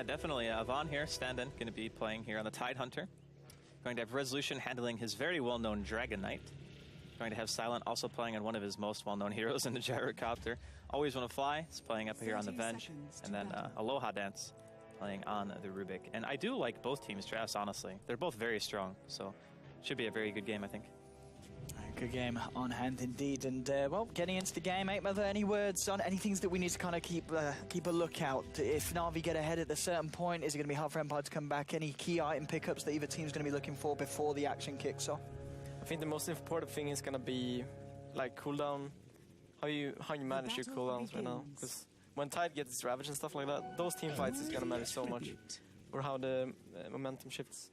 Definitely. Vaughn here, stand-in, going to be playing here on the Tide Hunter. Going to have Resolution handling his very well-known Dragon Knight. Going to have Silent also playing on one of his most well-known heroes in the Gyrocopter. Always Want to Fly is playing up here on the bench. And then Aloha Dance playing on the Rubik. And I do like both teams' drafts, honestly. They're both very strong, so should be a very good game, I think. Good game on hand indeed. And well, getting into the game, 8mother, any words on any things that we need to kind of keep a lookout? If Na'Vi get ahead at a certain point, is it going to be hard for Empire to come back? Any key item pickups that either team's going to be looking for before the action kicks off? I think the most important thing is gonna be like cooldown, how you manage your cooldowns right now. Because when Tide gets Ravage and stuff like that, those team fights is gonna matter so much, or how the momentum shifts.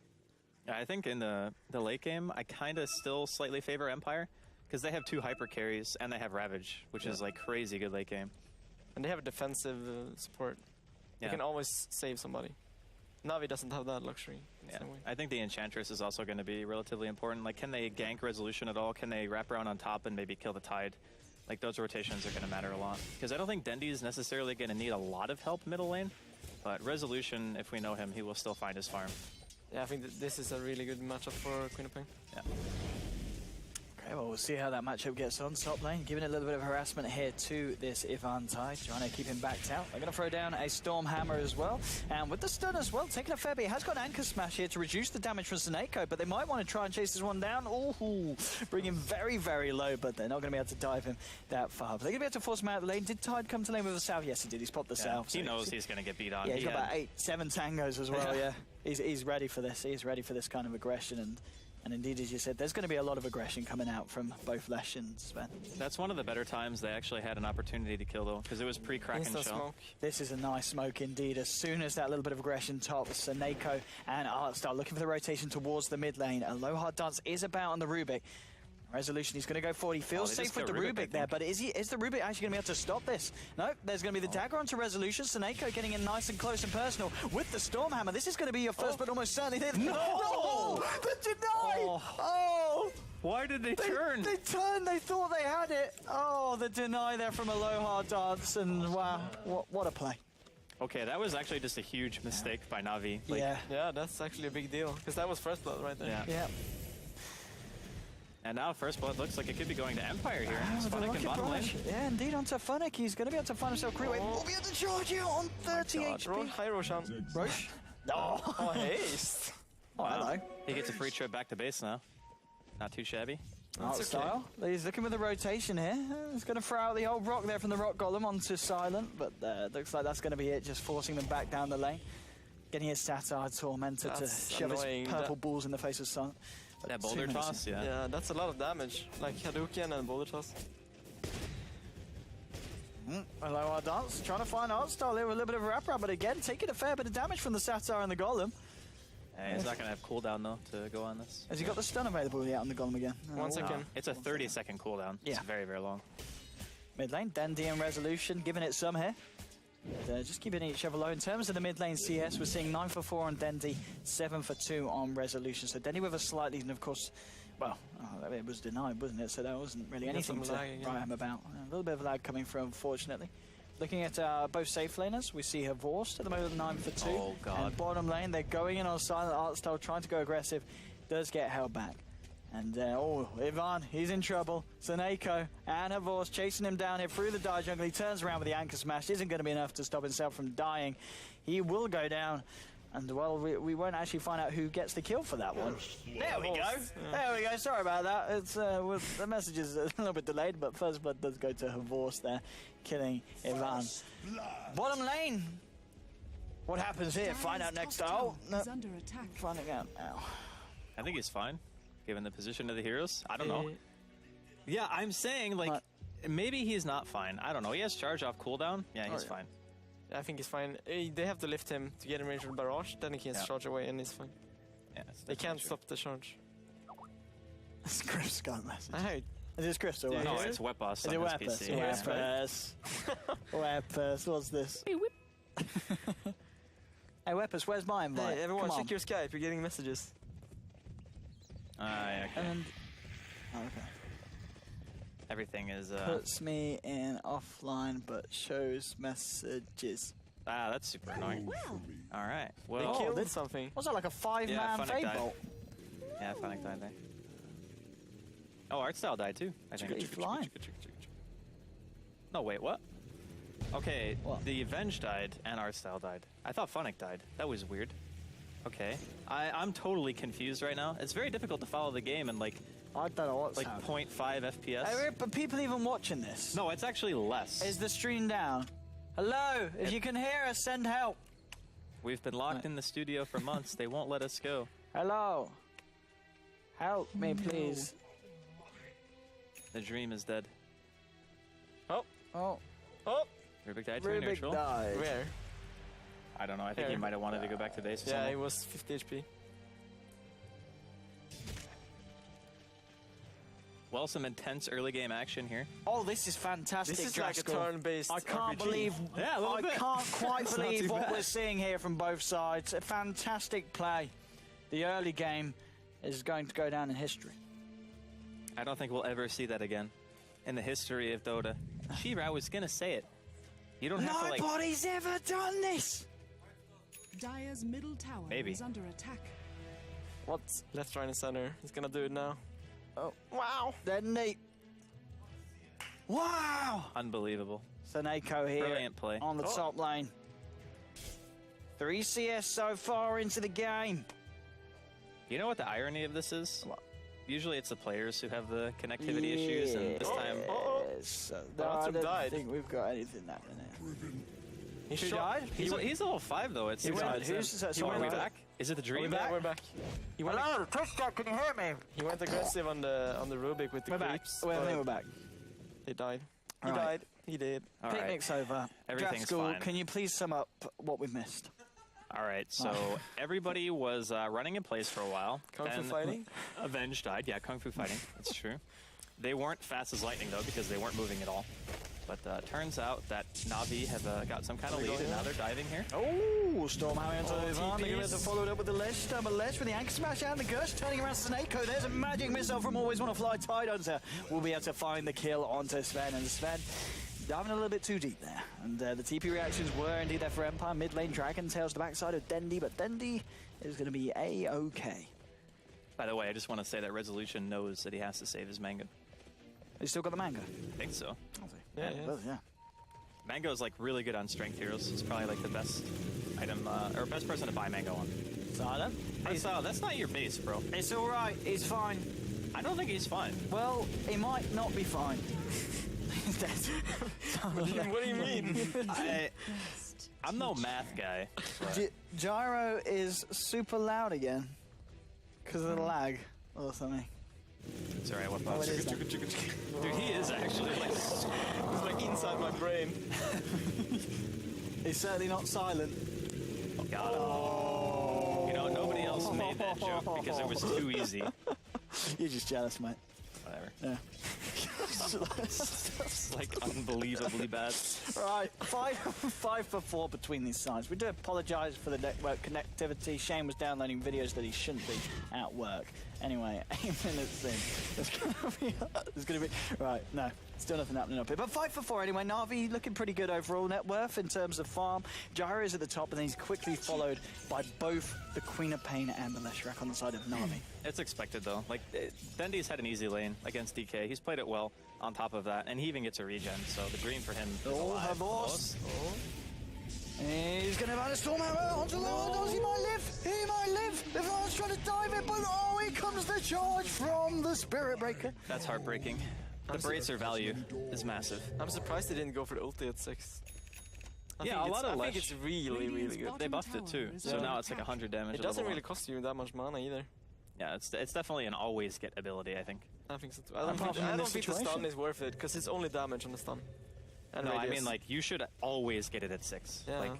Yeah, I think in the late game, I kind of still slightly favor Empire because they have 2 hyper carries and they have Ravage, which is like crazy good late game. And they have a defensive support. They can always save somebody. Na'Vi doesn't have that luxury in the same way. I think the Enchantress is also going to be relatively important. Like, can they gank Resolution at all? Can they wrap around on top and maybe kill the Tide? Like, those rotations are going to matter a lot. Because I don't think Dendy is necessarily going to need a lot of help middle lane. But Resolution, if we know him, he will still find his farm. Yeah, I think this is a really good matchup for Queen of Pain. Yeah. Okay, well, we'll see how that matchup gets on. Top lane, giving it a little bit of harassment here to this Ivan Tide, trying to keep him backed out. They're going to throw down a Storm Hammer as well. And with the stun as well, taking a fair bit. He has got an Anchor Smash here to reduce the damage from Seneko, but they might want to try and chase this one down. Ooh, bring him very, very low, but they're not going to be able to dive him that far. But they're going to be able to force him out of the lane. Did Tide come to lane with a South? Yes, he did. He's popped the South. He knows he's going to get beat on. Yeah, he's got about 7 tangos as well, yeah. He's ready for this. He's ready for this kind of aggression. And indeed, as you said, there's going to be a lot of aggression coming out from both Lesh and Sven. That's one of the better times they actually had an opportunity to kill, though, because it was pre-Kraken shell. Smoke. This is a nice smoke indeed. As soon as that little bit of aggression tops, Seneko and Artstar looking for the rotation towards the mid lane. Aloha Dance is about on the Rubik. Resolution, he's going to go forward. He feels safe with the Rubik there, but is the Rubik actually going to be able to stop this? No, there's going to be the dagger onto Resolution. Seneko getting in nice and close and personal with the Storm Hammer. This is going to be your first, but almost certainly did. No! The deny! Oh! Why did they turn? They turned, they thought they had it. Oh, the deny there from Aloha Dance, and wow, what a play. Okay, that was actually just a huge mistake by Na'Vi. Like, yeah, that's actually a big deal, because that was first blood right there. Yeah. And now First Blood looks like it could be going to Empire here. Funnick in bottom lane. Yeah, indeed, onto Funnick. He's going to be able to find himself Creeway. We'll be able to charge you on 30 HP. Hi, Roshan. Roche? Oh, haste. Oh, hello. He gets a free trip back to base now. Not too shabby. Style. He's looking with the rotation here. He's going to throw out the old rock there from the rock golem onto Silent, but looks like that's going to be it, just forcing them back down the lane. Getting his Satyr Tormentor to shove his purple balls in the face of Silent. That boulder toss, Yeah, that's a lot of damage. Like Hadouken and boulder toss. Hello, our Dance. Trying to find Artstar here with a little bit of a wrap-around, but again, taking a fair bit of damage from the Satyr and the Golem. He's not going to have cooldown, though, to go on this. Has he got the stun available yet on the Golem again? 1 second. It's a 30-second cooldown. Yeah. It's very, very long. Mid lane, Dandy and Resolution giving it some here. Just keeping each other low. In terms of the mid lane CS, we're seeing 9 for 4 on Dendy, 7 for 2 on Resolution. So Dendy with a slight lead, and of course, well, it was denied, wasn't it? So there wasn't really anything to write him about. A little bit of lag coming through, unfortunately. Looking at both safe laners, we see Havorst at the moment, 9 for 2. Oh, God. And bottom lane, they're going in on Silent Artstar, trying to go aggressive, does get held back. And, Ivan, he's in trouble. Seneko and Havorst chasing him down here through the die jungle. He turns around with the Anchor Smash. Isn't going to be enough to stop himself from dying. He will go down. And, well, we won't actually find out who gets the kill for that one. There we go. Yeah. There we go. Sorry about that. It's the message is a little bit delayed, but First Blood does go to Havorst there, killing Ivan. Bottom lane. What happens here? Find out next. Oh, no. Under attack. Finding out now. I think he's fine, given the position of the heroes. I don't know. Yeah, I'm saying, like, maybe he's not fine. I don't know. He has charge off cooldown. Yeah, he's fine. I think he's fine. They have to lift him to get in range of the barrage, then he can charge away and he's fine. Yeah, they can't stop the charge. It's Chris got message. Hey. Is this Chris or what? No, it's Webus on his PC. Webus. What's this? Hey, Webus, where's my invite? Hey, everyone, check your Skype. You're getting messages. Yeah, okay. Okay. Everything is... Puts me in offline, but shows messages. Ah, that's super annoying. All right. They Well, killed something. Was that like a 5-man Yeah, Funnick fade died. bolt? yeah, Funnick died there. Oh, Artstyle died too, I think. He's flying. No, wait, what? Okay, What? the Avenge died and Artstyle died. I thought Funnick died. That was weird. Okay. I'm totally confused right now. It's very difficult to follow the game in like I don't know what's 0.5 FPS. But people even watching this. No, it's actually less. Is the stream down? Hello, if you can hear us, send help. We've been locked in the studio for months. They won't let us go. Hello. Help me, please. The dream is dead. Oh, Oh, oh, Rubik died to Rubik neutral. died. where? I don't know. I think he Here. might have wanted to go back to base or Yeah, something. it was 50 HP. Well, some intense early game action here. Oh, this is fantastic, This is like a Draskell. turn-based I can't RPG. believe. Yeah, a little I bit. can't quite It's not believe too what bad. we're seeing here from both sides. A fantastic play. The early game is going to go down in history. I don't think we'll ever see that again in the history of Dota. Shiva, I was gonna say it. You don't have to like. Nobody's ever done this. Dire's middle tower Maybe. is under attack. What's left, right, and center? He's gonna do it now. Oh, Wow! then neat. Wow. Unbelievable. Saneko here Brilliant play. on the top lane. 3 CS so far into the game. You know what the irony of this is? What? Usually it's the players who have the connectivity issues, and this time. Yes. Lots I of don't died. think we've got anything happening here. He Who shot. died? He's level 5 though. It's Who died? it's- Who's Are we someone back? Is it the dream? Yeah, we're back. He went, Hello, Touchdown, can you hear me? he went aggressive on the Rubik with the We're back. creeps. I think but we're back. They died. He All right. died. He did. All right. Picnic's over. Everything's Draskell, fine. can you please sum up what we've missed? All right. So everybody was running in place for a while. Kung Fu Then fighting? Avenge died. Yeah, Kung Fu fighting. That's true. They weren't fast as lightning though because they weren't moving at all. But turns out that Na'Vi have got some kind of lead, and now they're diving here. Oh, Stormhammer into Oh, Ivan. They're going to TPs. follow it up with the Lesh. Double Lesh with the anchor smash and the gush. Turning around Snako. There's a magic missile from Always Want to Fly. Tidehunter will be able to find the kill onto Sven. And Sven diving a little bit too deep there. And the TP reactions were indeed there for Empire. Mid lane Dragon tails the backside of Dendi. But Dendi is going to be A-OK. By the way, I just want to say that Resolution knows that he has to save his Mango. He's still got the Mango. I think so. Yeah, he yeah. does, yeah. Mango's like really good on strength heroes. He's probably like the best item or best person to buy Mango on. Silent. That's not your base, bro. It's all right. He's fine. I don't think he's fine. Well, he might not be fine. He's dead. What do you mean? I'm no math guy. Gyro is super loud again because of the lag or something. It's alright, what Oh, thoughts? it is Dude, he is actually like. It's like inside my brain. He's certainly not silent. Got him. You know, nobody else made that joke because it was too easy. You're just jealous, mate. Whatever. Yeah. It's like unbelievably bad. Right, 5 for 4 between these sides. We do apologise for the network connectivity. Shane was downloading videos that he shouldn't be at work. Anyway, 8 minutes in. It's gonna be right. No, still nothing happening up here. But 5 for 4 anyway. Na'Vi looking pretty good overall. Net worth in terms of farm. Gyro is at the top, and then he's quickly followed by both the Queen of Pain and the Leshrac on the side of Na'Vi. It's expected though. Like Dendi's had an easy lane against DK. He's played it well on top of that, and he even gets a regen. So the dream for him is Oh, alive. her boss. He's going to have a Stormhammer onto the Lordos. He might live. He might live. Everyone's trying to dive it, but oh, here comes the charge from the Spirit Breaker. That's heartbreaking. The bracer value is massive. I'm surprised they didn't go for the ulti at 6. I Yeah, think a it's- lot of I think Lesh. it's really, really good. They buffed it too, so now it's like 100 damage. It at doesn't level really 1. cost you that much mana either. Yeah, it's definitely an always get ability, I think. I think so too. Apart from in I don't this think the stun situation. is worth it because it's only damage on the stun. And No, I radius. mean like you should always get it at 6. Yeah. Like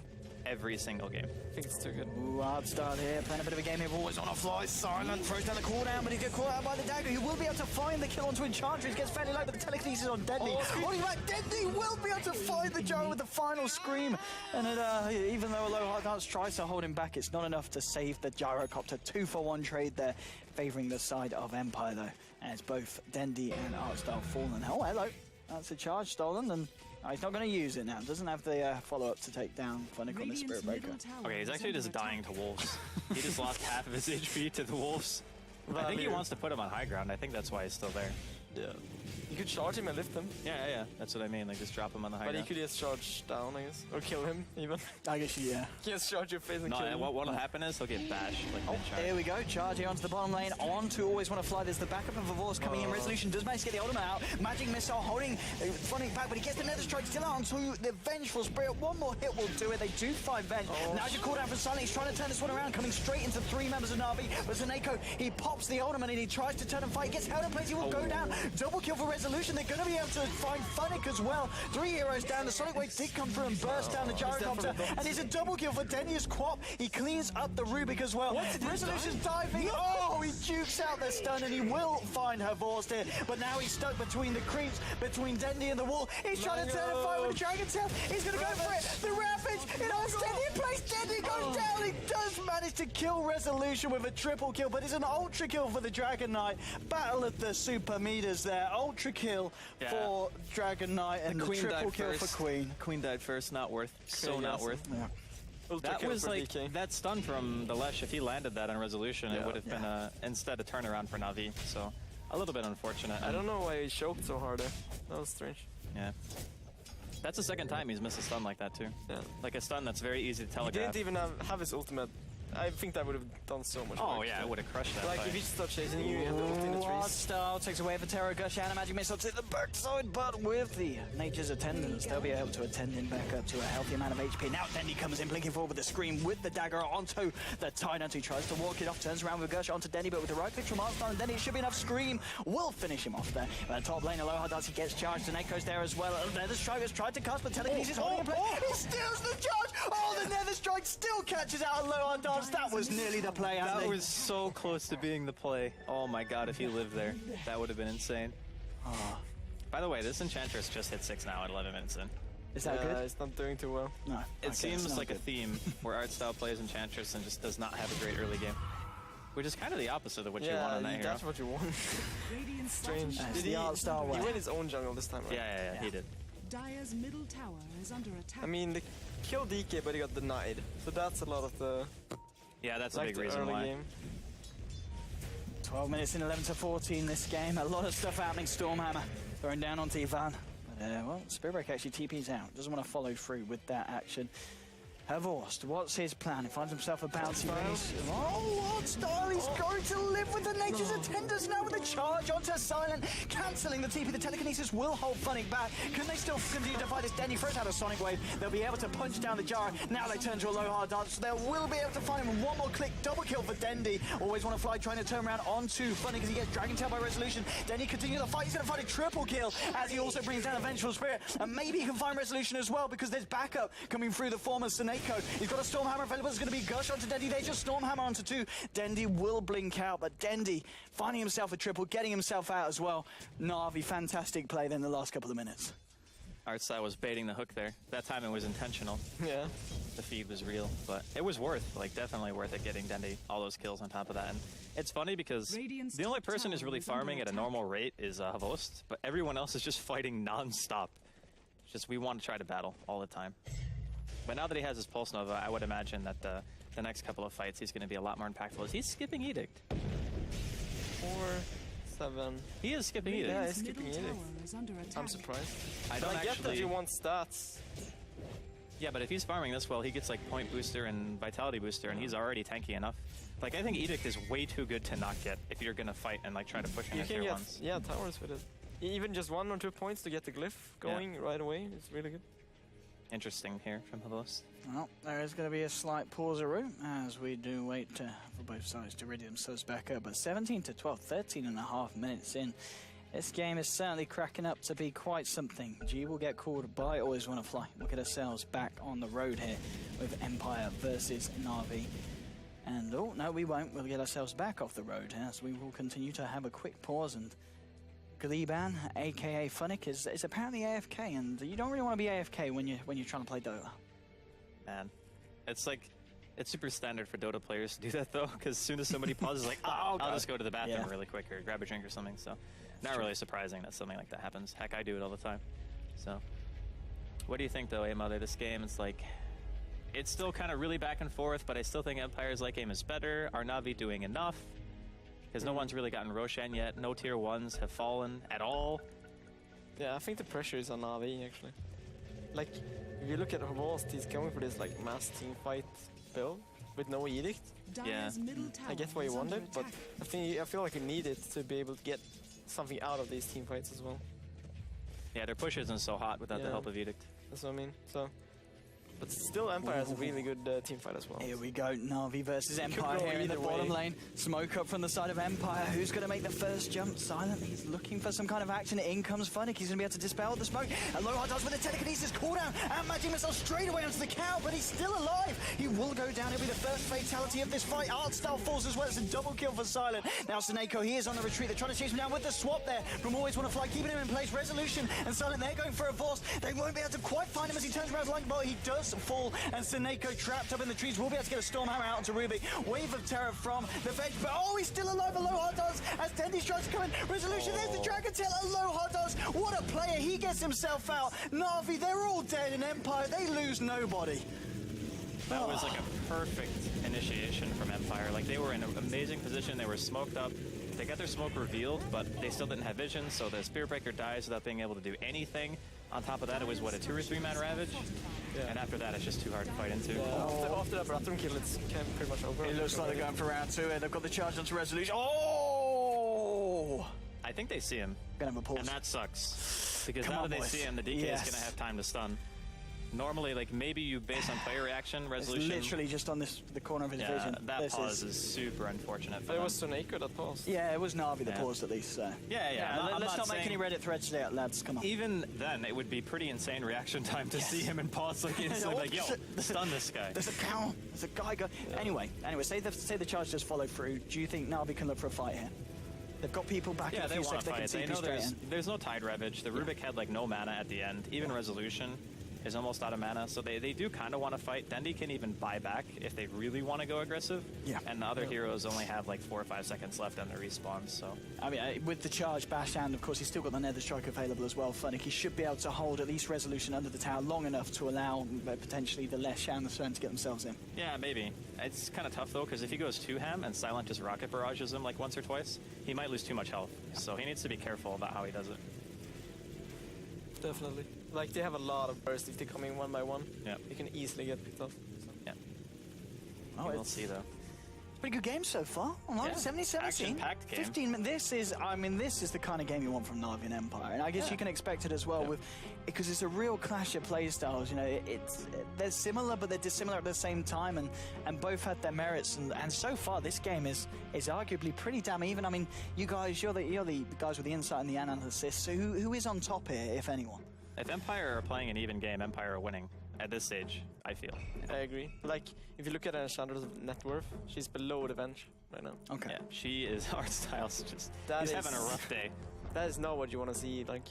every single game. I think it's too good. Ooh, hard start here. Playing a bit of a game here. Always on a fly. Silent throws down the cooldown, but he gets caught out by the dagger. He will be able to find the kill onto Enchantress. Gets fairly low, but the telekinesis on Deadly. Oh, he's right. Deadly will be able to find the Joe with the final scream. And it, even though a low heart dance tries to hold him back, it's not enough to save the Gyrocopter. 2-for-1 trade there, favouring the side of Empire, though, as both Dendi and Artstyle fallen. Oh, hello. That's a charge stolen, and Oh, he's not going to use it now. Doesn't have the follow-up to take down Funnick on the Spirit Breaker. Okay, he's actually just dying to wolves. He just lost half of his HP to the wolves. I think he wants to put him on high ground. I think that's why he's still there. Yeah. You could charge him and lift him. Yeah. That's what I mean. Like, just drop him on the high But ground. he could just charge down, I guess. Or kill him, even. I guess, yeah. He just charge your face and kill him. What'll happen is he'll get bashed. Like, mid-charge. Here we go. Charge here onto the bottom lane. On to Always Want to Fly. There's the backup of Avor's coming in. Resolution does manage to get the ultimate out. Magic Missile holding, running back, but he gets the Nether Strike still out onto the Vengeful Spirit. One more hit will do it. They do find Venge. Now you're called out for Silent. He's trying to turn this one around, coming straight into 3 members of Na'Vi. But Zaneko, he pops the ultimate and he tries to turn and fight. He gets held in place. He will go down. Double kill for Resolution. They're going to be able to find Funnick as well. 3 heroes down. The Sonic Wave did come through and burst down the Gyrocopter. And it's a double kill for Denny's Quap. He cleans up the Rubik as well. Resolution's diving. Oh, he jukes out the stun and he will find her Vorst here. But now he's stuck between the creeps, between Dendy and the wall. He's trying to turn and fight with the Dragon Tail. He's going to go for it. The Rampage. It holds Dendy in place. Dendy goes down. He does manage to kill Resolution with a triple kill, but it's an ultra kill for the Dragon Knight. Battle of the super meters there. Ultra kill for Dragon Knight and the triple kill for Queen. Queen died first. Not worth. So not worth. Yeah. That was like that stun from the Lesh. If he landed that on Resolution, it would have been instead a turnaround for Na'Vi. So a little bit unfortunate. I don't know why he choked so hard there. That was strange. Yeah. That's the second time he's missed a stun like that too. Yeah. Like a stun that's very easy to He telegraph. didn't even have his ultimate. I think that would have done so much Oh work. yeah, it would have crushed that Like fight. if he just stopped chasing you, you have the ult in the Wild trees. Style takes away for Terror Gush and a Magic Missile to the backside, but with the Nature's Attendants, they'll be able to attend him back up to a healthy amount of HP. Now Dendy comes in, blinking forward with the Scream with the dagger onto the Tyrant, who tries to walk it off, turns around with Gush onto Dendy, but with the right click from Artstar and Dendy, it should be enough. Scream will finish him off there. But top lane, Aloha does, he gets charged, and Echo's there as well. Nether Strike has tried to cast, but Telekinesis holding in place. He steals the charge! Oh, the Nether Strike still catches out Aloha Dance. That was nearly the play, That was so close to being the play. Oh my god, if he lived there, that would have been insane. By the way, this Enchantress just hit 6 now at 11 minutes in. Is that good? It's not doing too well. No. It seems like a theme where Artstyle plays Enchantress and just does not have a great early game. Which is kind of the opposite of what you want on that hero. That's what you want. Strange. That's the Artstar way. He went his own jungle this time, right? Yeah, he did. Dire's middle tower is under attack. I mean, they killed DK, but he got denied. So that's a lot of the Yeah, that's a like big the reason early why. game. 12 minutes in 11 to 14 this game. A lot of stuff happening. Stormhammer throwing down onto Ivan. But, well, Spirit Break actually TP's out. Doesn't want to follow through with that action. Havorst, what's his plan? He finds himself a bouncy base. Oh, Artstar, he's going to live with the Nature's Attendants now with a charge onto Silent, cancelling the TP. The Telekinesis will hold Funnick back. Can they still continue to fight as Denny throws out a Sonic Wave? They'll be able to punch down the jar. Now they turn to a Aloha Dance. They will be able to find him. One more click, double kill for Dendy. Always Want to Fly, trying to turn around onto Funnick as he gets Dragon Tail by Resolution. Dendy continues the fight. He's going to find a triple kill as he also brings down a Vengeful Spirit. And maybe he can find Resolution as well because there's backup coming through the form of Seneko. He's got a Stormhammer available. It's going to be Gush onto Dendy. They just Stormhammer onto 2. Dendy will blink out, but Dendy finding himself a triple, getting himself out as well. Na'Vi, fantastic play then the last couple of minutes. Artstyle was baiting the hook there. That time it was intentional. Yeah. The feed was real, but it was worth, like, definitely worth it getting Dendy all those kills on top of that. And it's funny because Radiant's the only top person who's tower really is under farming at a attack. normal rate is Havorst, but everyone else is just fighting non-stop. It's just we want to try to battle all the time. But now that he has his Pulse Nova, I would imagine that the next couple of fights he's going to be a lot more impactful. Is he skipping Edict? 4, 7. He is skipping Edict. Yeah, Radiant's he's skipping middle Edict. tower is under attack. I'm surprised. I But don't I get that actually. you want stats. Yeah, but if he's farming this well, he gets like point booster and vitality booster, and he's already tanky enough. Like, I think Edict is way too good to not get if you're going to fight and like try to push in You at can tier get ones. towers with it. Even just 1 or 2 points to get the glyph going right away is really good. Interesting here from Havorst. Well, there is going to be a slight pauseroo as we do wait for both sides to ready themselves back up. But 17 to 12, 13 and a half minutes in. This game is certainly cracking up to be quite something. G will get called by Always Want to Fly. We'll get ourselves back on the road here with Empire versus Na'Vi. And, oh, no, we won't. We'll get ourselves back off the road as we will continue to have a quick pause. And Gleeban, a.k.a. Funnick, is apparently AFK. And you don't really want to be AFK when you're trying to play Dota. Man, it's like, it's super standard for Dota players to do that though, because as soon as somebody pauses, like, oh, I'll just go to the bathroom really quick or grab a drink or something. So, not really surprising that something like that happens. Heck, I do it all the time. So, What do you think, though, Mother? This game, it's like, it's still kind of really back and forth, but I still think Empire's late game is better. Are Na'Vi doing enough? Because no one's really gotten Roshan yet. No tier 1s have fallen at all. Yeah, I think the pressure is on Na'Vi, actually. Like, if you look at Horst, he's going for this, like, mass team fight build with no edict. Dire's middle tower I get why you is want under it, but attack. I feel like you need it to be able to get something out of these team fights as well. Yeah, their push isn't so hot without the help of Edict. That's what I mean. So, but still, Empire has a really good team fight as well. Here we go, Na'Vi versus Empire go here in the either bottom way. lane. Smoke up from the side of Empire. Who's going to make the first jump? Silent, he's looking for some kind of action. In comes Funnick. He's going to be able to dispel the smoke. And Lohar does with the telekinesis cooldown. And Magic Missile straight away onto the cow, but he's still alive. He will go down. He'll be the first fatality of this fight. Artstyle falls as well. It's a double kill for Silent. Now Seneko, he is on the retreat. They're trying to chase him down with the swap there from Always Want to Fly, keeping him in place. Resolution and Silent, they're going for a force. They won't be able to quite find him as he turns around like, but he does fall. And Seneko trapped up in the trees will be able to get a Storm Hammer out onto Ruby. Wave of terror from the Veg, but oh, he's still alive. Aloha does as Tendy tries to come in. Resolution, there's the Dragon Tail. Aloha does. What a player. He gets himself out. Na'Vi, they're all dead in Empire. They lose nobody. That was like a perfect initiation from Empire. Like, they were in an amazing position. They were smoked up. They got their smoke revealed, but they still didn't have vision, so the Spirit Breaker dies without being able to do anything. On top of that, it was, what, a 2 or 3 man Ravage? Yeah. And after that, it's just too hard to fight into. After that Brattrum kill, it's pretty much over. It looks like they're going for round 2 here. They've got the charge onto Resolution. Oh! I think they see him, Gonna have a pause. and that sucks. Because Come now on, that they boys. see him, the DK Yes. is going to have time to stun. Normally, like, maybe you base on player reaction, It's resolution. literally just on the corner of his Yeah, vision. that This pause is super unfortunate for But it them. was Soneko that paused. Yeah, it was Na'Vi that Yeah. paused at least. So. Yeah, I'm Let's not make saying- any Reddit threads today, lads. Come on. Even then, it would be pretty insane reaction time to see him in pause, like instantly, like, yo, stun this guy. There's a cow. There's a guy. Anyway, say the charge does follow through. Do you think Na'Vi can look for a fight here? They've got people back in Yeah, a they few want seconds. to They can fight. They TP know straight in. there's no Tide Ravage. The Rubik had like no mana at the end. Even Resolution is almost out of mana, so they do kind of want to fight. Dendi can even buy back if they really want to go aggressive. Yeah. And the other heroes only have like 4 or 5 seconds left on the respawn, so. I mean, with the charge bash, and of course he's still got the Nether Strike available as well. Funnick, he should be able to hold at least Resolution under the tower long enough to allow potentially the Lesh and the Stone to get themselves in. Yeah, maybe. It's kind of tough though, because if he goes 2-ham and Silent just rocket barrages him like once or twice, he might lose too much health. So he needs to be careful about how he does it. Definitely. Like, they have a lot of bursts if they come in one by one. Yeah. You can easily get picked off. Yeah. Oh, We'll it's see though. pretty good game so far. Yeah. 70-17. Action-packed game. 15 minutes. This is the kind of game you want from Na'Vi and Empire, and I guess you can expect it as well with because it's a real clash of play styles. You know, they're similar, but they're dissimilar at the same time, and both had their merits. And so far, this game is arguably pretty damn even. I mean, you guys, you're the guys with the insight and the analysis. So who is on top here, if anyone? If Empire are playing an even game, Empire are winning at this stage, I feel. I agree. Like, if you look at Alexandra's net worth, she's below the bench right now. Okay. Yeah, she is, art style's just, That he's is- having a rough day. That is not what you want to see. Like,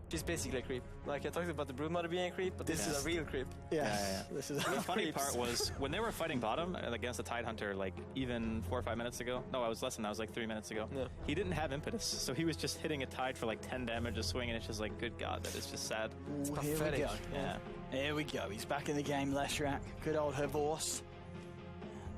she's basically a creep. Like, I talked about the Broodmother being a creep, but this is a real creep. Yeah. This is The funny Creeps. part was when they were fighting bottom against the Tide Hunter, like even 4 or 5 minutes ago. No, I was less than that. I was like 3 minutes ago. Yeah. He didn't have impetus, so he was just hitting a Tide for like 10 damage a swing, and it's just like, good God, that is just sad. Ooh, here we pathetic. go. Yeah. Here we go. He's back in the game, Leshrak. Good old Horse.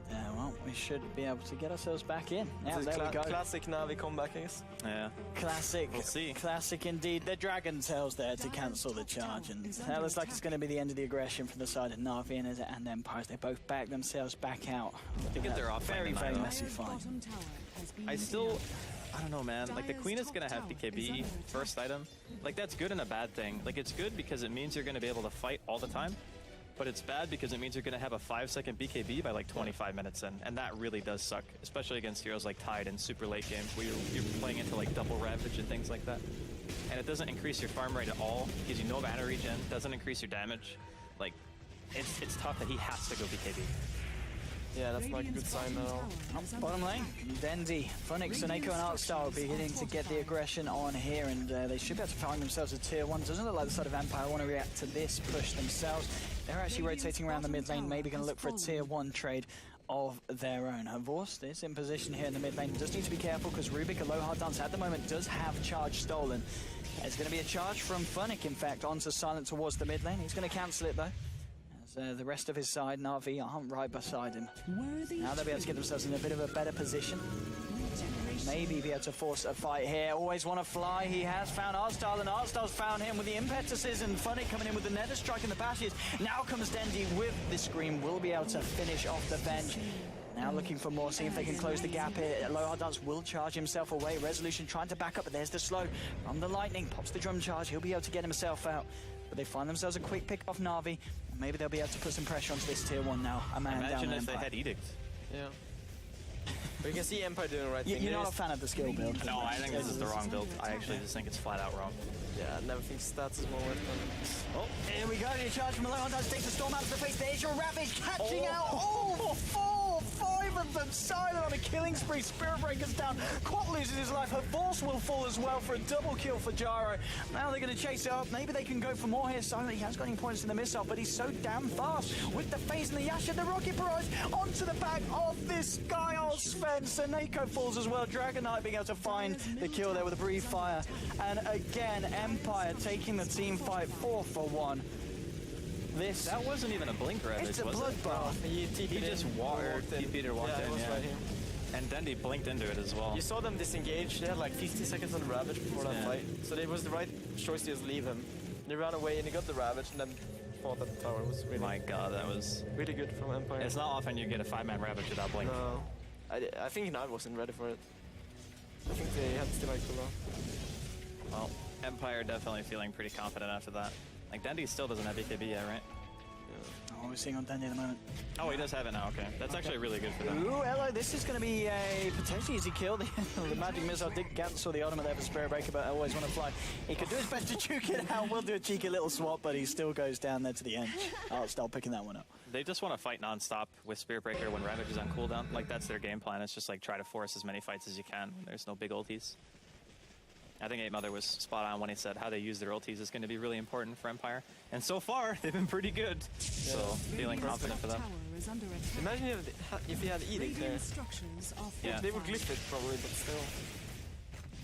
And, well, we should be able to get ourselves back in. Yeah, It's a there we go. classic Na'Vi comeback, I guess. Yeah. Classic. We'll see. Classic indeed. The Dragon Tail's there to cancel the charge. And that looks like it's going to be the end of the aggression from the side of Na'Vi and Empire. They both back themselves back out. To get their offlane Very, denial. very Dire's messy Dire's fight. bottom tower has been I still, destroyed. I don't know, man. Like, the Queen is going to have BKB first item. Like, that's good and a bad thing. Like, it's good because it means you're going to be able to fight all the time. But it's bad because it means you're going to have a 5-second BKB by like 25 minutes in. And that really does suck, especially against heroes like Tide in super late games where you're playing into like double Ravage and things like that. And it doesn't increase your farm rate at all, gives you no mana regen, doesn't increase your damage. Like, it's tough that he has to go BKB. Yeah, that's not a Radiant's good sign bottom at all. tower is under Bottom lane, Dendi, Funnick, Seneko and Artstar will be hitting to get the aggression on here, and they should be able to find themselves a tier 1. Doesn't look like the side of Empire want to react to this push themselves. They're actually rotating around the mid lane, maybe going to look for a tier 1 trade of their own. Vorst is in position here in the mid lane. Does need to be careful because Rubik Aloha Dance at the moment does have charge stolen. There's going to be a charge from Funnick, in fact, onto Silent towards the mid lane. He's going to cancel it though, as the rest of his side, Na'Vi, aren't right beside him. Now they'll be able to get themselves in a bit of a better position. Maybe be able to force a fight here. Always want to fly. He has found Artstyle, and Artstyle's found him with the impetuses, and Funnick coming in with the nether strike in the bashes. Now comes Dendi with the scream. Will be able to finish off the bench. Now looking for more, see if they can close the gap here. Aloha Dance will charge himself away. Resolution trying to back up, but there's the slow from the lightning. Pops the drum charge. He'll be able to get himself out. But they find themselves a quick pick off Na'Vi. And maybe they'll be able to put some pressure onto this tier 1 now. A man Imagine down if they Empire. had Edict. Yeah. But you can see Empire doing the right thing. You're not a fan of the skill build. No, I think this is the wrong build. I actually just think it's flat out wrong. Yeah, I never think stats is more worth it. Oh, here we go. The charge from Aloha Dance takes the storm out of the face. There's your Ravage catching out. Oh, 5 of them. Silent on a killing spree. Spirit Breaker's down. Quat loses his life. Her force will fall as well for a double kill for Gyro. Now they're going to chase it up. Maybe they can go for more here. Silent, he has got any points in the missile, but he's so damn fast. With the phase and the Yasha, the rocket barrage onto the back of this guy. Oh, Sven. Seneko falls as well. Dragon Knight being able to find the kill there with a Breathe Fire. And again, Empire taking the team fight 4 for 1. That wasn't even a blink ravage, It's a was it? bloodbath. He just walked in. Peter walked yeah, in, it was yeah. right here. And Dendi blinked into it as well. You saw them disengage. They had like 50 seconds on the Ravage before that Yeah. fight. So it was the right choice to just leave him. They ran away and he got the Ravage and then fought at the tower. It was really, My god, that was... really good from Empire. It's not often you get a 5-man ravage without blink. No. I think Knight wasn't ready for it. I think they had still like cooldown. Well, Empire definitely feeling pretty confident after that. Like, Dendi still doesn't have BKB yet, right? Oh, we're seeing on Dendi at the moment. Oh, he does have it now, okay. That's actually really good for them. Ooh, hello, this is going to be a potentially easy kill. The magic missile did cancel the ultimate there for Spirit Breaker, but I always want to fly. He could do his best to juke it out. Will do a cheeky little swap, but he still goes down there to the end. Artstyle picking that one up. They just want to fight non-stop with Spirit Breaker when Ravage is on cooldown. Like, that's their game plan. It's just like try to force as many fights as you can when there's no big ultis. I think 8 Mother was spot on when he said how they use their ultis is going to be really important for Empire. And so far, they've been pretty good. So, feeling confident for them. Imagine if he had Edict there. Yeah. They would glyph it probably, but still.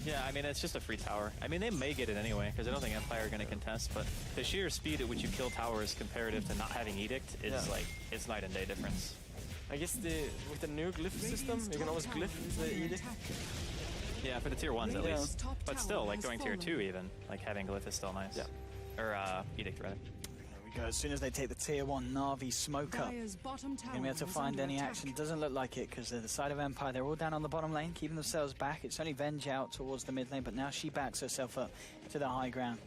Yeah, I mean, it's just a free tower. I mean, they may get it anyway, because I don't think Empire are going to contest, but the sheer speed at which you kill towers comparative to not having Edict is like, it's night and day difference. I guess with the new glyph system, you can always glyph the Edict. Yeah, for the tier 1s at least. But still, like going tier 2 even, like having Glyph is still nice. Yeah. Or Edict, rather. There we go. As soon as they take the tier 1 Na'Vi smoke up, going to be able to find any action. Doesn't look like it because the side of Empire, they're all down on the bottom lane, keeping themselves back. It's only Venge out towards the mid lane, but now she backs herself up to the high ground.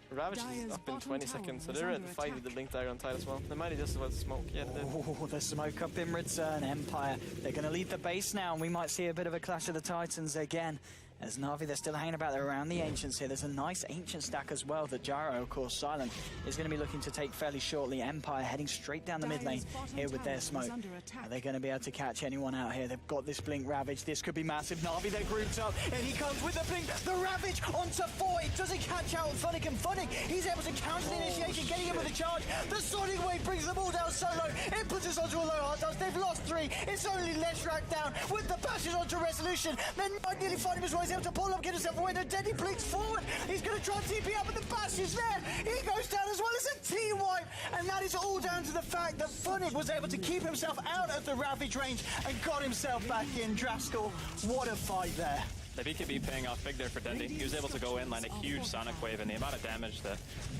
Ravage is up in 20 seconds, so they're at the fight with the Blink Dagger on tide as well. They might have just about to smoke. Yeah, they did. Oh, the smoke up in return. Empire, they're going to lead the base now, and we might see a bit of a clash of the Titans again. As Na'Vi, they're still hanging about. They're around the Ancients here. There's a nice Ancient stack as well that Gyro, of course, Silent, is going to be looking to take fairly shortly. Empire heading straight down the mid lane here with their smoke. Are they going to be able to catch anyone out here? They've got this Blink Ravage. This could be massive. Na'Vi, they're grouped up, and he comes with the Blink. The Ravage onto 4. It doesn't catch out Funnick, and Funnick, he's able to counter the initiation, getting him with a charge. The Sonic Wave brings them all down solo. It puts us onto a low hard dance. They've lost 3. It's only Leshrak down with the bashes onto Resolution. Then might nearly find him as well. He's able to pull up, get himself away. No, Dendi blinks forward. He's going to try and TP up, but the bash is there. He goes down as well. It's a T-wipe, and that is all down to the fact that Funnick was able to keep himself out of the Ravage range and got himself back in. Draskell, what a fight there. The BKB paying off big there for Dendi. He was able to go in, land a huge Sonic Wave, and the amount of damage that...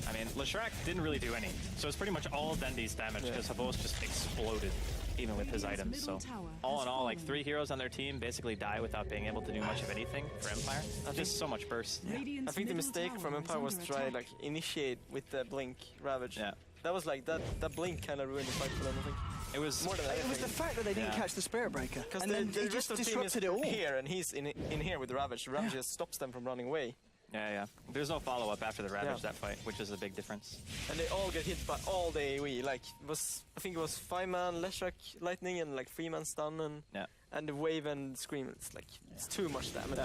I mean, Leshrak didn't really do any. So it's pretty much all Dendi's damage, because Havos just exploded, even with his items. So all in all, like 3 heroes on their team basically die without being able to do much of anything for Empire. Just so much burst. I think the mistake from Empire was to try like initiate with the Blink Ravage. Yeah. That was like that Blink kind of ruined the fight for them, I think. It was More than anything. It was the fact that they didn't catch the Spirit Breaker. Because And then the he rest just of the team is disrupted it all. here, and he's in here with the Ravage. The Ravage just stops them from running away. Yeah. There's no follow-up after the Ravage that fight, which is a big difference. And they all get hit by all the AoE. Like, I think it was 5-man Leshrak Lightning and like 3-man stun and the Wave and Scream. It's like, it's too much damage.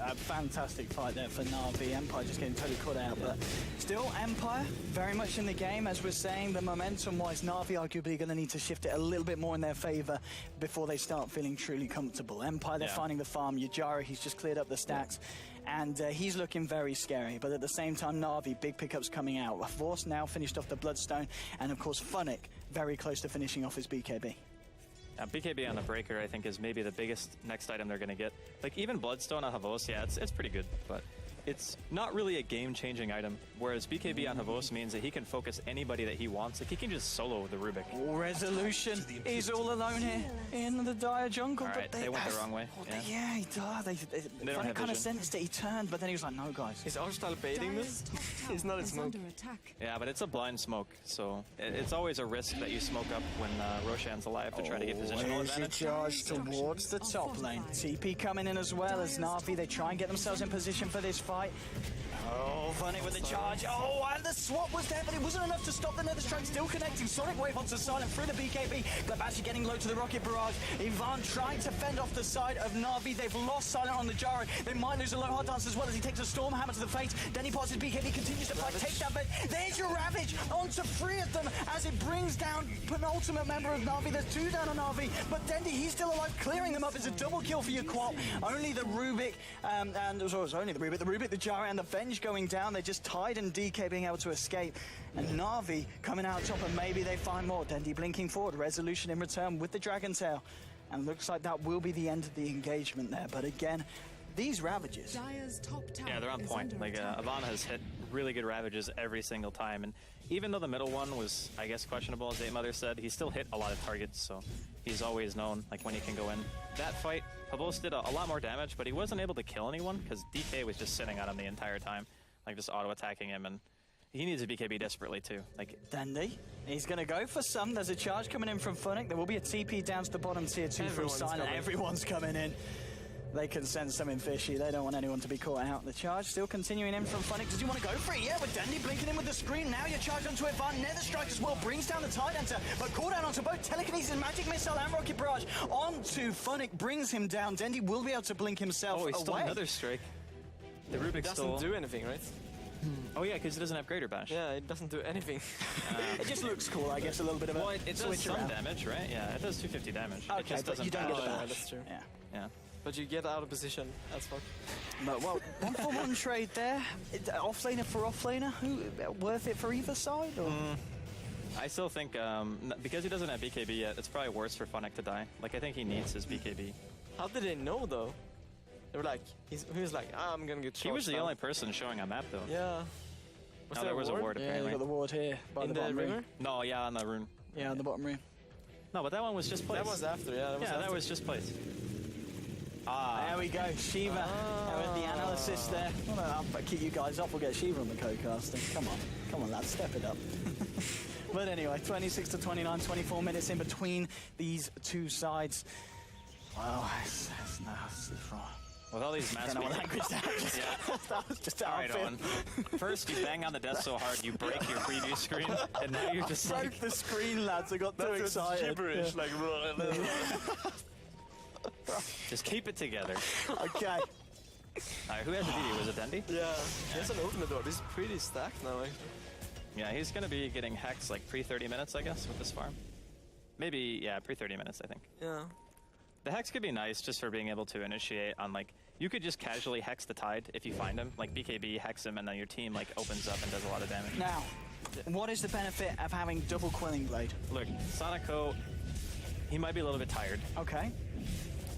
a fantastic fight there for Na'Vi. Empire just getting totally caught out, but still Empire very much in the game. As we're saying, the momentum-wise, Na'Vi arguably going to need to shift it a little bit more in their favor before they start feeling truly comfortable. Empire, they're finding the farm. Yujara, he's just cleared up the stacks. And he's looking very scary, but at the same time, Na'Vi, big pickups coming out. Vorst now finished off the Bloodstone, and of course, Funnick very close to finishing off his BKB. BKB on the Breaker, I think, is maybe the biggest next item they're going to get. Like, even Bloodstone on Havos, yeah, it's pretty good, but it's not really a game-changing item, whereas BKB on Havos means that he can focus anybody that he wants. Like, he can just solo the Rubik. Resolution is all alone here in the dire jungle. All right, but they went the wrong way. Yeah, he does. They don't have kind of vision. sensed it. He turned, but then he was like, no, guys. Is Arsenal baiting this? He's not in smoke. Yeah, but it's a blind smoke, so it's always a risk that you smoke up when Roshan's alive to try to get positional Here's the advantage. charge towards the top lane. TP coming in as well as Na'Vi. They try and get themselves in position for this fight. Oh, Funnick with the charge. Oh, and the swap was there, but it wasn't enough to stop the Nether Strike. Still connecting. Sonic Wave onto Silent through the BKB. Glabashi getting low to the Rocket Barrage. Ivan trying to fend off the side of Na'Vi. They've lost Silent on the Gyro. They might lose a low hard dance as well as he takes a Storm Hammer to the face. Then he passes BKB, continues to fight. Take that, but there's your Ravage onto 3 of them as it brings down penultimate member of Na'Vi. There's 2 down on Na'Vi, but Dendi, he's still alive, clearing them up. It's a double kill for your Quap. Only the Rubik, and it was only the Rubik, the Gyro, and the Venge going down. They just tied, and DK being able to escape. And Na'Vi coming out top, and maybe they find more. Dendi blinking forward. Resolution in return with the Dragon Tail. And looks like that will be the end of the engagement there. But again, these Ravages. Yeah, they're on point. Like, Ivana has hit really good Ravages every single time. And even though the middle one was, I guess, questionable, as Mother said, he still hit a lot of targets. So he's always known, like, when he can go in. That fight, Havos did a lot more damage, but he wasn't able to kill anyone because DK was just sitting on him the entire time. Like, just auto-attacking him, and he needs a BKB desperately, too. Like, Dendi, he's going to go for some. There's a charge coming in from Funnick. There will be a TP down to the bottom tier 2 from Silent. Everyone's coming in. They can sense something fishy. They don't want anyone to be caught out. The charge still continuing in from Funnick. Does he want to go for it? Yeah, with Dendi blinking in with the screen. Now you're charged onto Ivan. Nether Strike as well brings down the Tide Hunter, but cooldown onto both Telekinesis and Magic Missile and Rocket Barrage. Onto Funnick brings him down. Dendi will be able to blink himself away. Oh, he's still another strike. The Rubik doesn't do anything, right? Oh yeah, because it doesn't have Greater Bash. Yeah, it doesn't do anything. It just looks cool, I guess, a little bit of a it does switch some around. damage, right? Yeah, it does 250 damage. Okay, it just but doesn't you don't get the bash. bash. That's true. Yeah. Yeah. But you get out of position as fuck. But, well, 1-for-1 trade there. Offlaner for offlaner. Worth it for either side? Or? I still think, because he doesn't have BKB yet, it's probably worse for Funnick to die. Like, I think he needs his BKB. How did they know, though? They were like, he was like, I'm gonna get charged. He was the now. only person showing on map, though. Yeah. No, there was a ward, Yeah, apparently. you got the ward here by In the the bottom river? room. No, yeah, on the rune. Yeah, on the bottom room. No, but that one was just placed. That was after, yeah. That was just placed. There we go, Shiva. With the analysis there. Well, I'll keep you guys up. We'll get Shiva on the co-casting. Come on, lads, step it up. But anyway, 26 to 29, 24 minutes in between these two sides. Wow, it's wrong. With all these I mass don't know what language that was. Yeah. That was just All how I right, feel. Owen. First, you bang on the desk so hard you break your preview screen, and now you're just Broke like... the screen, lads. I got too excited. gibberish, Yeah. like. Just keep it together. Okay. All right, who has the DD? Was it Dendi? Yeah, he has an ultimate door. He's pretty stacked now, actually. Yeah, he's going to be getting hexed like pre-30 minutes, I guess, with this farm. Maybe, yeah, pre-30 minutes, I think. Yeah. The hex could be nice just for being able to initiate on, like, you could just casually hex the Tide if you find him. Like, BKB, hex him, and then your team, like, opens up and does a lot of damage. Now, what is the benefit of having double Quelling Blade? Look, Sonico, he might be a little bit tired, Okay.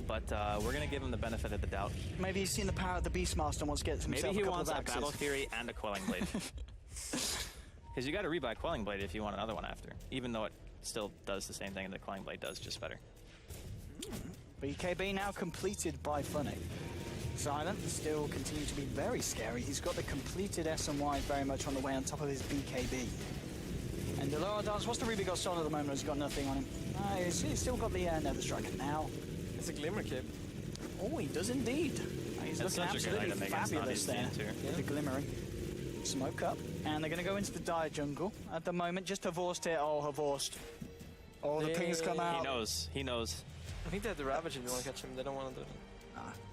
but we're going to give him the benefit of the doubt. Maybe he's seen the power of the Beastmaster and wants to get himself Maybe he a couple wants of a axes. Battle Fury and a Quelling Blade. Because you got to rebuy Quelling Blade if you want another one after, even though it still does the same thing that Quelling Blade does, just better. BKB now completed by Funnick. Silent still continue to be very scary. He's got the completed SMY very much on the way on top of his BKB. And the lower dance, what's the Ruby got on at the moment? He's got nothing on him. He's still got the Nether Striker now. It's a Glimmer Cape. Oh, he does indeed. He's That's looking such a good absolutely item against fabulous Na'Vi's there team, too. with the glimmering. Smoke up, and they're going to go into the dire jungle at the moment. Just Havorst here. Oh, Havorst. Oh, the pings come out. He knows. He knows. I think they have the Ravage if you want to catch him. They don't want to do it.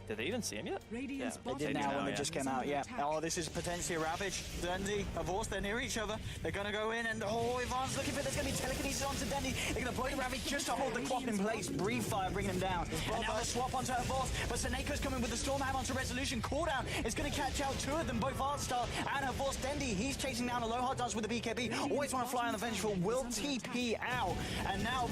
Did they even see him yet? Radiant's Yeah, They did They do now now, when they yeah. just came out, yeah. Oh, this is potentially a Ravage. Dendy, Avors, they're near each other. They're going to go in, and Ivan's looking for it. There's going to be telekinesis onto Dendy. They're going to blow the Ravage just to hold the clock in place. Breathe fire, bringing him down. And now the swap onto Avors, but Seneca's coming with the Stormhammer onto Resolution. Cooldown is going to catch out two of them, both Artstar and Avors. Dendy, he's chasing down a low hard dance with the BKB. Always want to fly on the Vengeful, will TP out. And now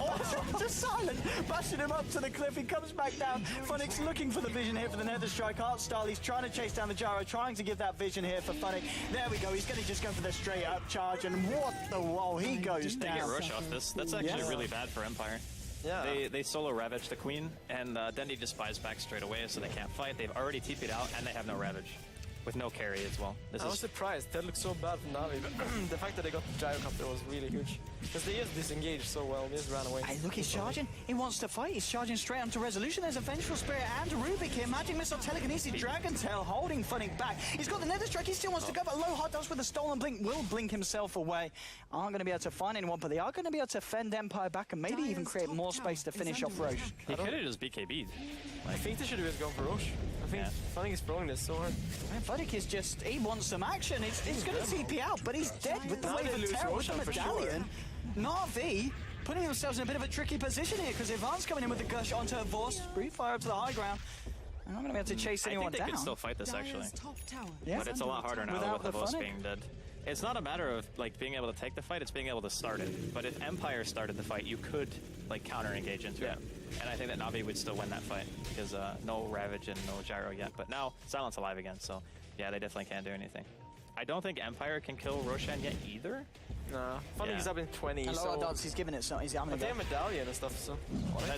just Silent, bashing him up to the cliff. He comes back down. Funnick's looking for the vision here for the Nether Strike. Artstar, he's trying to chase down the gyro, trying to give that vision here for Funnick. There we go. He's going to just go for the straight up charge, and what the whoa, he goes They get down. rush off this. That's actually Yeah. really bad for Empire. Yeah. They solo Ravage the Queen, and Dendy just buys back straight away, so they can't fight. They've already TP'd out, and they have no Ravage. With no carry as well. This I was is surprised. That looked so bad from Navi, but the fact that they got the Gyrocopter was really huge. Because they just disengaged so well, they just ran away. Hey, look, he's charging. He wants to fight. He's charging straight onto Resolution. There's a Vengeful Spirit and Rubik here. Magic Missile, Telekinesis, Dragon Tail holding Funnick back. He's got the Nether Strike. He still wants to go, but low hot dance with a Stolen Blink will blink himself away. Aren't going to be able to find anyone, but they are going to be able to fend Empire back and maybe even create more space to finish off Roche. he could have just BKB'd. I think they should have just gone for Roche. I think Funnick is throwing this so hard. Man, Funnick is just, he wants some action. He's going to TP out, but he's dead with the Now wave they of lose terror with the Roshan for sure. medallion. Na'Vi putting themselves in a bit of a tricky position here because Ivan's coming in with the gush onto her Vorce. Breathe fire up to the high ground. I'm not going to be able to chase I anyone think they down. could still fight this actually. Dyer's top tower Yeah. is But it's a under lot harder attack. now Without with the the boss Funnick. being dead. It's not a matter of like being able to take the fight, it's being able to start it. But if Empire started the fight, you could like counter engage into it. And I think that Navi would still win that fight because no Ravage and no Gyro yet. But now Silent's alive again, so yeah, they definitely can't do anything. I don't think Empire can kill Roshan yet either. Nah, Funnick is Yeah. up in 20, And so... low dance, he's giving it some. He's having a But they go. have medallion and stuff, so...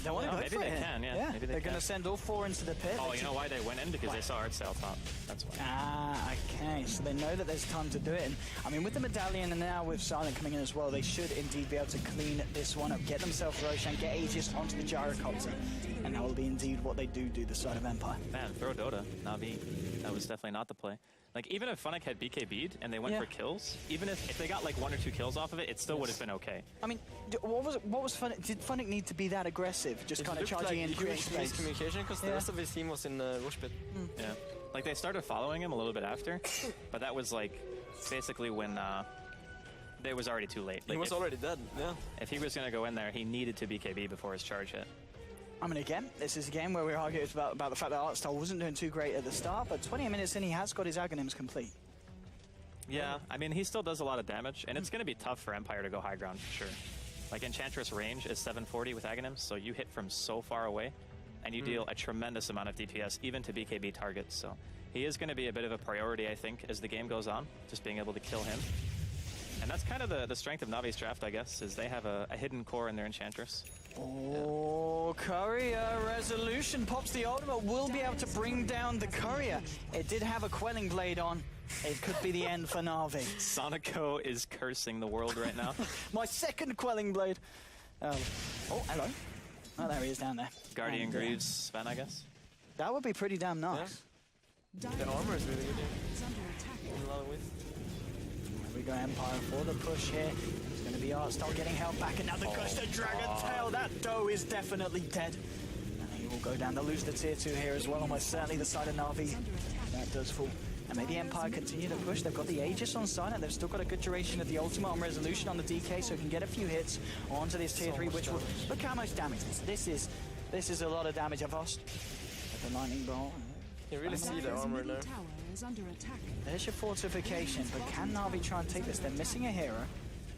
They want to go maybe for they it. can, yeah. Maybe they They're going can. to send all four into the pit. Oh, you know why they went in? Because they saw Artsail top. That's why. Ah, okay. So they know that there's time to do it. And I mean, with the medallion and now with Silent coming in as well, they should indeed be able to clean this one up, get themselves Roshan, get Aegis onto the Gyrocopter. And that will be indeed what they do the side of Empire. Man, throw Dota, Navi. That was definitely not the play. Like, even if Funnick had BKB'd and they went Yeah. for kills, even if they got like 1 or 2 kills off of it, it still would have been okay. I mean, what was Funnick? Did Funnick need to be that aggressive? Just It kind of looked charging like in, creating huge space? miscommunication, because the Yeah. rest of his team was in Rush Pit. Yeah. Like, they started following him a little bit after, but that was like basically when it was already too late. He Like, was already dead, yeah. if he was going to go in there, he needed to BKB before his charge hit. I mean, again, this is a game where we argue about the fact that Artstar wasn't doing too great at the start, but 20 minutes in, he has got his Aghanims complete. Yeah, I mean, he still does a lot of damage, and it's going to be tough for Empire to go high ground for sure. Like, Enchantress range is 740 with Aghanims, so you hit from so far away, and you deal a tremendous amount of DPS, even to BKB targets. So he is going to be a bit of a priority, I think, as the game goes on, just being able to kill him. And that's kind of the strength of Navi's draft, I guess, is they have a hidden core in their Enchantress. Oh, Courier Resolution pops the ultimate. Will be able to bring down the Courier. It did have a Quelling Blade on. It could be the end for Na'Vi. Sonico is cursing the world right now. My second Quelling Blade. Oh, hello. Oh, there he is down there. Guardian And, Greaves, Sven, I guess. That would be pretty damn nice. The armor is really good here, Is under attack. in a lot of ways. There we go, Empire for the push here. It's going to be Artstar getting held back. Another gush to Dragon Tail. That doe is definitely dead. And he will go down. They'll lose the tier 2 here as well. Almost certainly the side of Na'Vi. That does fall. And maybe Empire continue to push. They've got the Aegis on Silent. They've still got a good duration of the ultimate on Resolution on the DK, so can get a few hits onto this tier 3, which will look how much damage this is. This is a lot of damage. I've lost the lightning bolt. You can really see the Dyer's armor middle there. tower is under attack. There's your fortification, but can Na'Vi try and take this? They're missing a hero.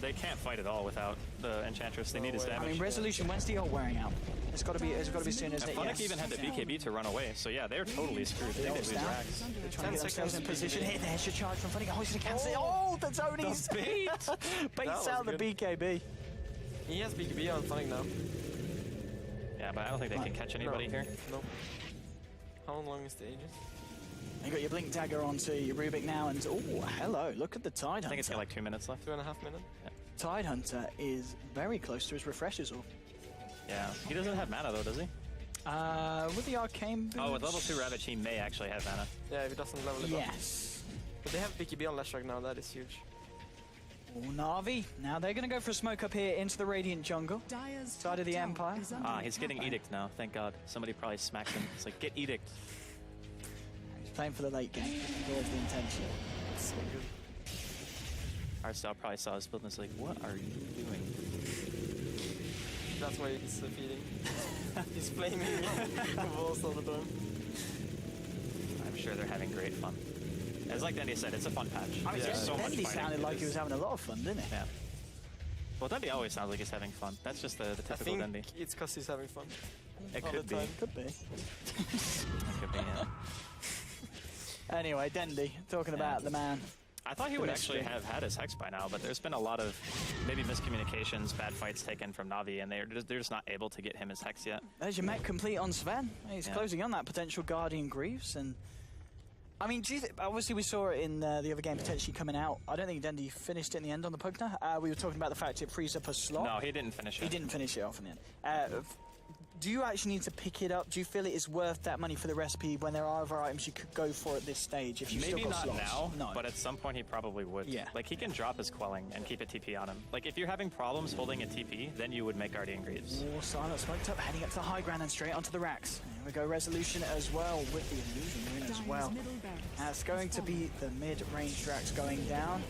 They can't fight at all without the Enchantress. They need his way. damage. I mean, Resolution, when's the ult wearing out? It's got to be soon, isn't it? Funnick Yes. even had the BKB to run away, so yeah, they're totally screwed. They Ult's lose down. racks. Under Trying to attack. get themselves in seconds position BKB. here. There's your charge from Funnick. Oh, he's going to cancel it. Oh, the Tony's. The bait! Baits was out the good. BKB. He has BKB on Funnick now. Yeah, but I don't think they can catch anybody here. No. How long is the Aegis? You got your Blink Dagger onto your Rubik now, and oh, hello, look at the Tide I think it's got Hunter. like 2 minutes left. 2.5 minutes. Tide Hunter is very close to his refreshers off. Yeah. He doesn't have mana though, does he? With the Arcane Boots. Oh, with level 2 Ravage, he may actually have mana. Yeah, if he doesn't level it up. Yes. But they have BKB on Leshrac now, that is huge. Oh, Na'Vi. Now they're going to go for a smoke up here into the Radiant jungle. Dire's Side of the top tower Empire. is under He's getting attack. Edict now, thank God. Somebody probably smacked him. It's like, get Edict. He's playing for the late game. There's the intention. So good. Arstyle probably saw his build and was like, what are you doing? That's why he's feeding. He's flaming walls all the time. I'm sure they're having great fun. As like Dendy said, it's a fun patch. I mean, There's so much Dendy fighting. sounded like he was having a lot of fun, didn't he? Yeah. Well, Dendy always sounds like he's having fun. That's just the I typical think Dendy. it's because he's having fun. It all could the be. time. Could be. It could be, yeah. Anyway, Dendy, talking about the man. I thought he would mystery. actually have had his Hex by now, but there's been a lot of maybe miscommunications, bad fights taken from Na'Vi, and they're just not able to get him his Hex yet. There's your mech complete on Sven. He's Yeah. closing on that potential Guardian Greaves. And I mean, do you obviously we saw it in the other game potentially coming out. I don't think Dendy finished it in the end on the Pugna. We were talking about the fact it frees up a slot. No, he didn't finish it. He didn't finish it off in the end. Do you actually need to pick it up? Do you feel it is worth that money for the recipe when there are other items you could go for at this stage if you Maybe still got not slots? now, No. but at some point he probably would. Yeah. Like, he can drop his Quelling and keep a TP on him. Like, if you're having problems holding a TP, then you would make Guardian Greaves. War Silent smoked up, heading up to the high ground and straight onto the racks. Here we go, Resolution as well with the Illusion Rune as Dire's well. middle barracks That's going has to be fallen. the mid-range Drax going down.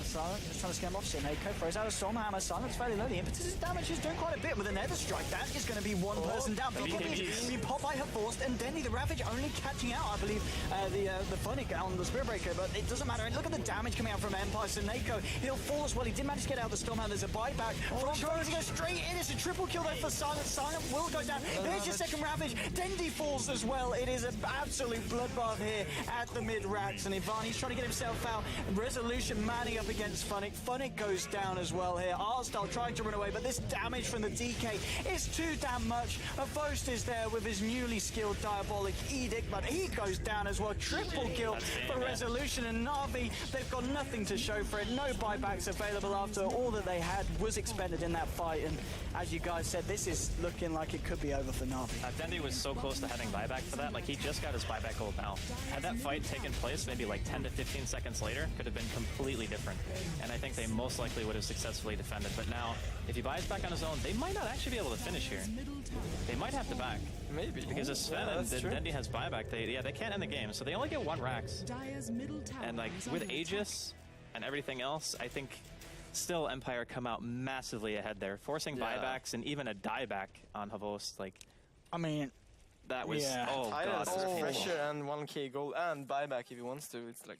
Silent, just trying to scam off Sineko, throws out a Stormhammer. Silent's fairly low. The impetus damage is doing quite a bit with a Nether Strike. That is going to be one person down. BKBs. Being popped by her Forced, and Denny the Ravage only catching out, I believe, the Phonic on the Spirit Breaker, but it doesn't matter. And look at the damage coming out from Empire. Sineko, he'll fall as well. He did manage to get out the Stormhammer. There's a buyback. From trying to go straight in. It's a triple kill there for Silent. Silent will go down. There's your second Ravage. Dendy falls as well. It is an absolute bloodbath here at the mid-racks, and Ivani's trying to get himself out. Resolution manning up against Phonic. Phonic goes down as well here. Arstyle trying to run away, but this damage from the DK is too damn much. Avost is there with his newly skilled Diabolic Edict, but he goes down as well. Triple kill for Resolution, and Na'Vi, they've got nothing to show for it. No buybacks available after all that they had was expended in that fight, and as you guys said, this is looking like it could be over for Na'Vi. Dendy was so close to having buyback for that. Like, he just got his buyback gold now. Had that fight taken place maybe like 10 to 15 seconds later, could have been completely different. And I think they most likely would have successfully defended. But now, if he buys back on his own, they might not actually be able to finish here. Middle tower. They might have to back. Maybe. Because if Sven and that's true. Dendy has buyback, they can't end the game. So they only get one Rax. Dire's middle tower And like is with under Aegis and everything else, I think still Empire come out massively ahead there, forcing Yeah. buybacks and even a dieback on Havost. Like, I mean, that was Yeah. oh Tyler god, has it was pressure painful. and 1k gold and buyback if he wants to. It's like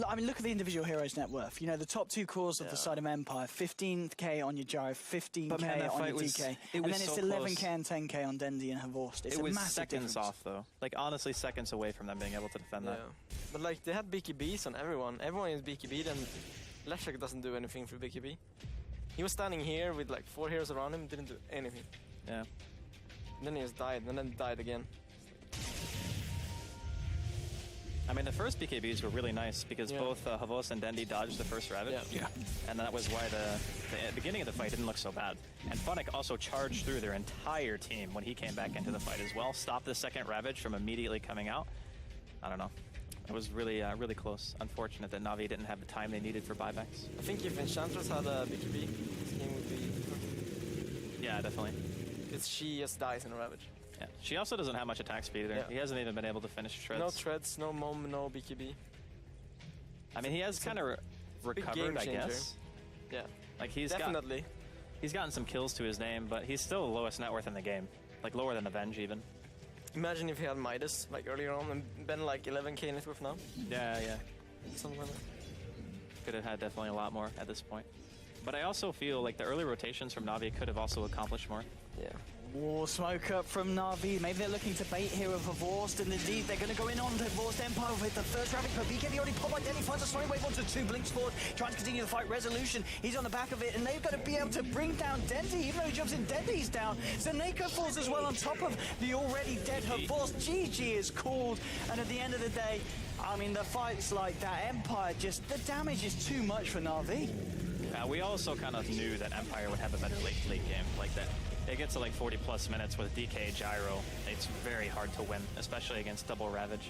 I mean, look at the individual heroes' net worth. You know, the top two cores of the Yeah. side of Empire, 15k on your Gyro, 15k But man, that on fight your was- DK. it And was then it's so 11k close. and 10k on Dendy and Havorst. It's It a was massive seconds difference. off though. Like honestly, seconds away from them being able to defend yeah. that. But like they had BKBs on everyone. Everyone is BKB'd and Leshek doesn't do anything for BKB. He was standing here with like 4 heroes around him, didn't do anything. Yeah. And then he just died, and then died again. I mean, the first BKBs were really nice because Yeah. both Havos and Dendy dodged the first Ravage. Yeah. And that was why the beginning of the fight didn't look so bad. And Phonic also charged through their entire team when he came back into the fight as well. Stopped the second Ravage from immediately coming out. I don't know. It was really, really close. Unfortunate that Na'Vi didn't have the time they needed for buybacks. I think if Enchantress had a BKB, this game would be different. Yeah, definitely. Because she just dies in a Ravage. Yeah. She also doesn't have much attack speed either. Yeah. He hasn't even been able to finish Shreds. No treads, no mom, no BKB. I mean, he has kind of recovered, game I changer. guess. Yeah, Like he's definitely. he's gotten some kills to his name, but he's still the lowest net worth in the game. Like lower than Avenge even. Imagine if he had Midas like earlier on and been like 11k net worth now. Yeah, yeah. Something like that. Could have had definitely a lot more at this point. But I also feel like the early rotations from Na'Vi could have also accomplished more. Yeah. War smoke up from Na'Vi. Maybe they're looking to bait here with Havorst, and indeed they're going to go in on the Havorst Empire with the first Ravage. But BKB already popped by Denny, finds a slowing wave onto 2, blinks forward, trying to continue the fight. Resolution, he's on the back of it, and they've got to be able to bring down Dendy. Even though he jumps in, Dendy's down. Zaneko falls as well on top of the already dead Havorst. GG is called, and at the end of the day, I mean, the fights like that, Empire just, the damage is too much for Na'Vi. We also kind of knew that Empire would have a better late game. Like that, it gets to like 40 plus minutes with DK Gyro. It's very hard to win, especially against double Ravage.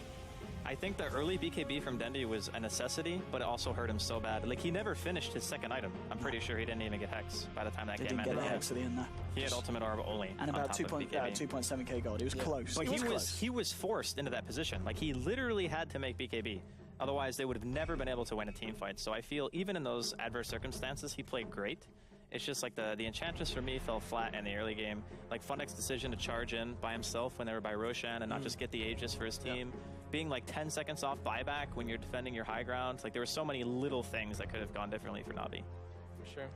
I think the early BKB from Dendi was a necessity, but it also hurt him so bad. Like, he never finished his second item. I'm pretty sure he didn't even get Hex by the time that game Didn't ended. get the Hex at the end there. He had Ultimate Orb only. And on about top of BKB. 2.7k gold. It was close. Like, It was close. he was forced into that position. Like, he literally had to make BKB. Otherwise, they would have never been able to win a team fight. So I feel even in those adverse circumstances, he played great. It's just like the Enchantress for me fell flat in the early game. Like Funek's decision to charge in by himself when they were by Roshan and not just get the Aegis for his team. Being like 10 seconds off buyback when you're defending your high ground. Like there were so many little things that could have gone differently for Na'Vi. For sure.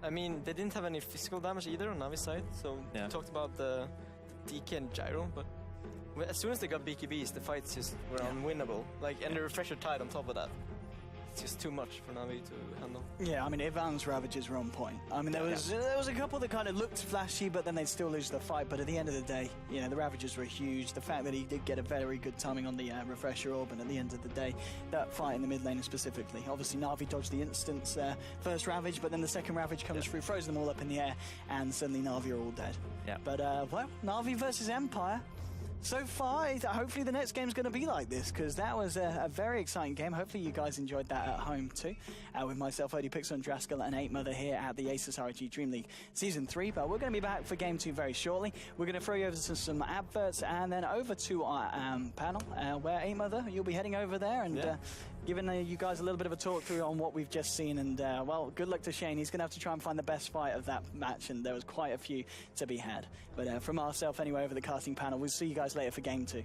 I mean, they didn't have any physical damage either on Navi's side. So we talked about the DK and Gyro, but as soon as they got BKBs, the fights just were unwinnable. Like, and the Refresher Tide on top of that. It's just too much for Na'Vi to handle. Yeah, I mean, Ivan's Ravages were on point. I mean, there was a couple that kind of looked flashy, but then they'd still lose the fight. But at the end of the day, you know, the Ravages were huge. The fact that he did get a very good timing on the Refresher Orb, and at the end of the day, that fight in the mid lane specifically. Obviously, Na'Vi dodged the instance first Ravage, but then the second Ravage comes through, throws them all up in the air, and suddenly Na'Vi are all dead. Yeah. But, well, Na'Vi versus Empire. So far, hopefully the next game's going to be like this, because that was a very exciting game. Hopefully you guys enjoyed that at home too. With myself, Odie Pixel and Draskell and 8mother here at the Asus RG Dream League Season 3. But we're going to be back for Game 2 very shortly. We're going to throw you over to some adverts and then over to our panel, where 8mother, you'll be heading over there and giving you guys a little bit of a talk through on what we've just seen. And, well, good luck to Shane. He's going to have to try and find the best fight of that match, and there was quite a few to be had. But from ourselves, anyway, over the casting panel, we'll see you guys later for Game 2.